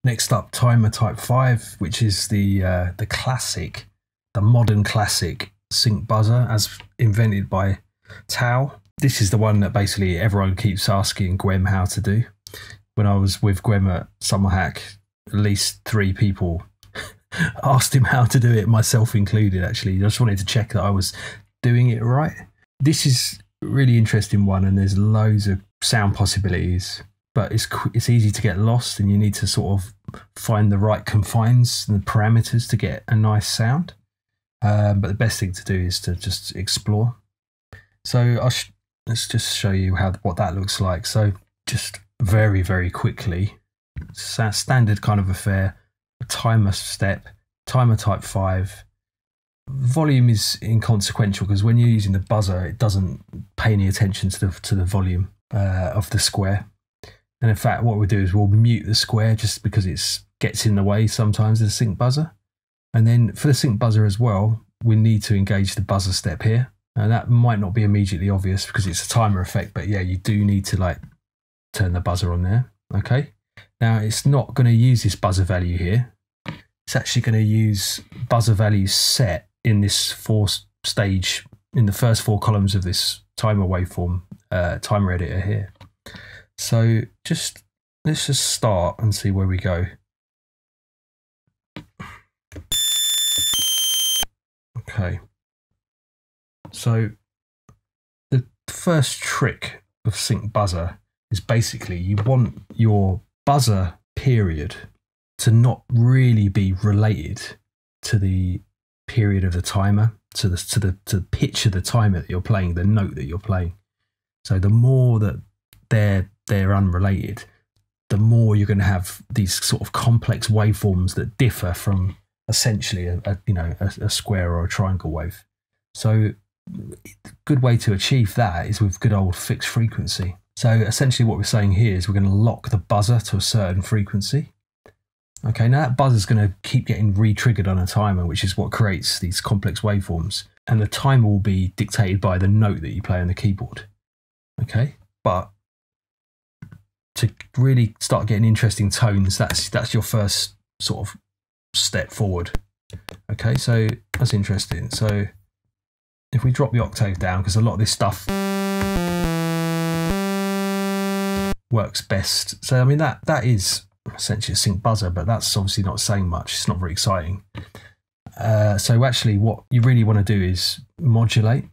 Next up, timer type 5, which is the classic, the modern classic sync buzzer as invented by Tao. This is the one that basically everyone keeps asking Gwem how to do. When I was with Gwem at Summer Hack, at least 3 people asked him how to do it, myself included actually. I just wanted to check that I was doing it right. This is a really interesting one, and there's loads of sound possibilities, but it's easy to get lost, and you need to sort of find the right confines and the parameters to get a nice sound. But the best thing to do is to just explore. So let's just show you what that looks like. So just very, very quickly, standard kind of affair, a timer step, timer type 5. Volume is inconsequential because when you're using the buzzer, it doesn't pay any attention to the volume of the square. And in fact, what we'll do is we'll mute the square just because it gets in the way sometimes of the sync buzzer. And then for the sync buzzer as well, we need to engage the buzzer step here. And that might not be immediately obvious because it's a timer effect, but yeah, you do need to like turn the buzzer on there. Okay. Now it's not going to use this buzzer value here. It's actually going to use buzzer value set in this 4-stage, in the first 4 columns of this timer waveform timer editor here. So let's just start and see where we go. Okay. So the first trick of sync buzzer is basically you want your buzzer period to not really be related to the period of the timer, to the pitch of the timer that you're playing, the note that you're playing. So the more that they're unrelated, the more you're going to have these sort of complex waveforms that differ from essentially a square or a triangle wave. So a good way to achieve that is with good old fixed frequency. So essentially what we're saying here is we're going to lock the buzzer to a certain frequency. Okay, now that buzzer's going to keep getting re-triggered on a timer, which is what creates these complex waveforms. And the timer will be dictated by the note that you play on the keyboard. Okay, but to really start getting interesting tones, that's your first sort of step forward. Okay, so that's interesting. So if we drop the octave down, because a lot of this stuff works best. So I mean that is essentially a sync buzzer, but that's obviously not saying much. It's not very exciting. So actually what you really want to do is modulate.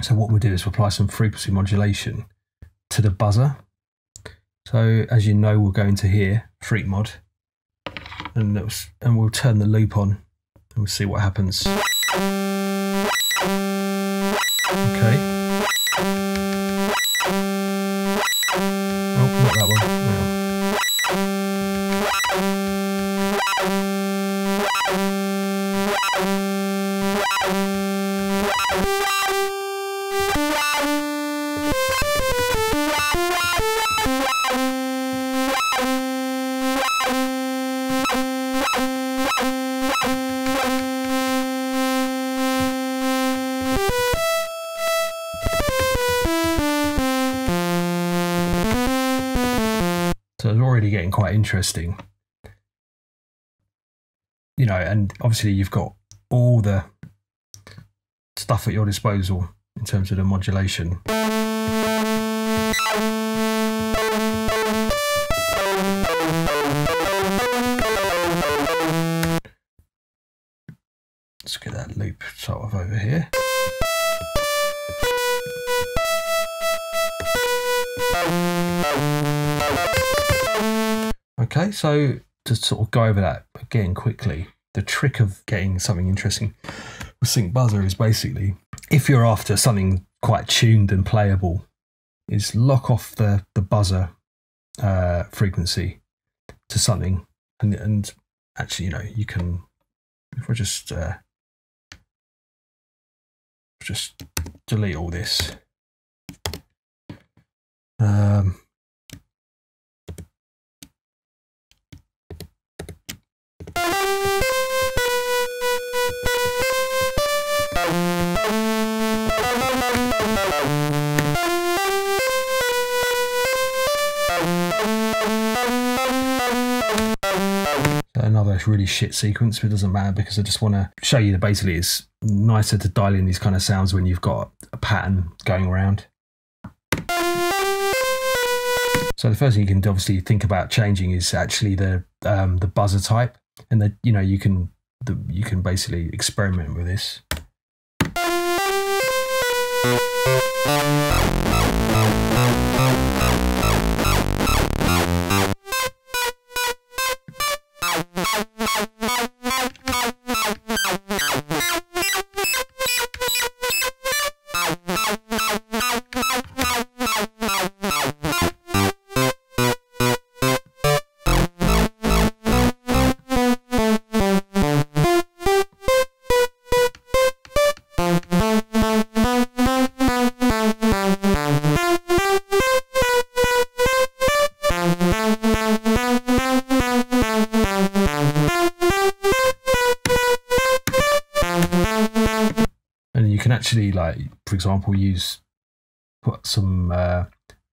So what we'll do is we'll apply some frequency modulation to the buzzer. So as you know, we'll go into here, freak mod, and we'll turn the loop on and we'll see what happens. Okay. Oh, not that one. No. So it's already getting quite interesting, you know, and obviously you've got all the stuff at your disposal in terms of the modulation. Let's get that loop sort of over here. Okay, so to sort of go over that again quickly, the trick of getting something interesting with sync buzzer is basically, if you're after something quite tuned and playable, is lock off the buzzer frequency to something, and actually, you know, you can, if we just delete all this. another really shit sequence, but it doesn't matter because I just want to show you that basically it's nicer to dial in these kind of sounds when you've got a pattern going around. So the first thing you can obviously think about changing is actually the buzzer type, and that you can basically experiment with this. And you can actually, like, for example, put some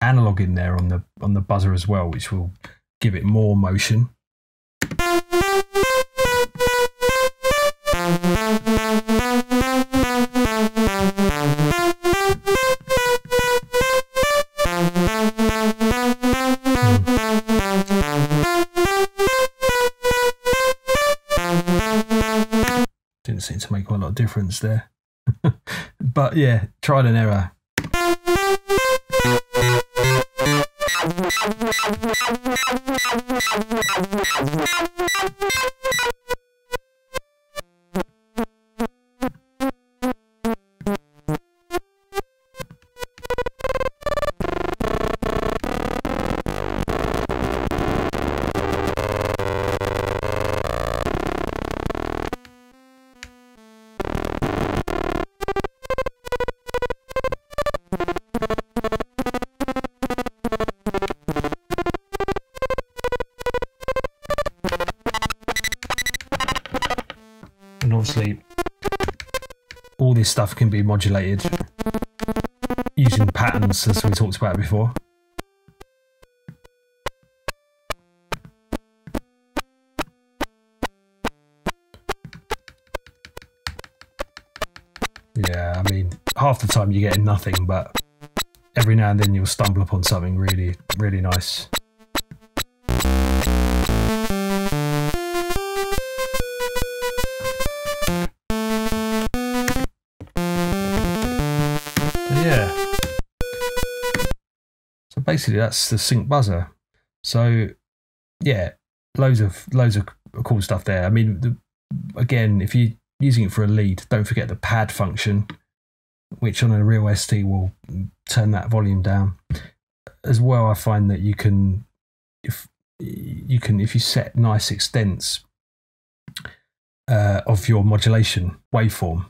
analog in there on the buzzer as well, which will give it more motion. Didn't seem to make a lot of difference there. But yeah, trial and error. And obviously all this stuff can be modulated using patterns, as we talked about before. Yeah, I mean, half the time you're getting nothing, but every now and then you'll stumble upon something really, really nice. Yeah. So basically that's the sync buzzer. So yeah, loads of cool stuff there. I mean, again, if you're using it for a lead, don't forget the pad function, which on a real ST will turn that volume down. As well, I find that if you set nice extents of your modulation waveform,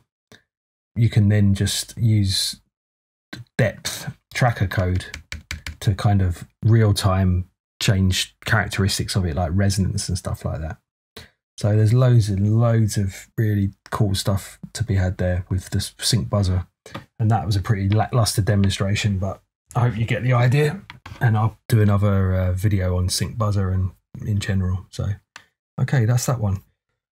you can then just use depth tracker code to kind of real-time change characteristics of it, like resonance and stuff like that. So there's loads and loads of really cool stuff to be had there with this sync buzzer, and that was a pretty lackluster demonstration, but I hope you get the idea, and I'll do another video on sync buzzer and in general. So okay, that's that one.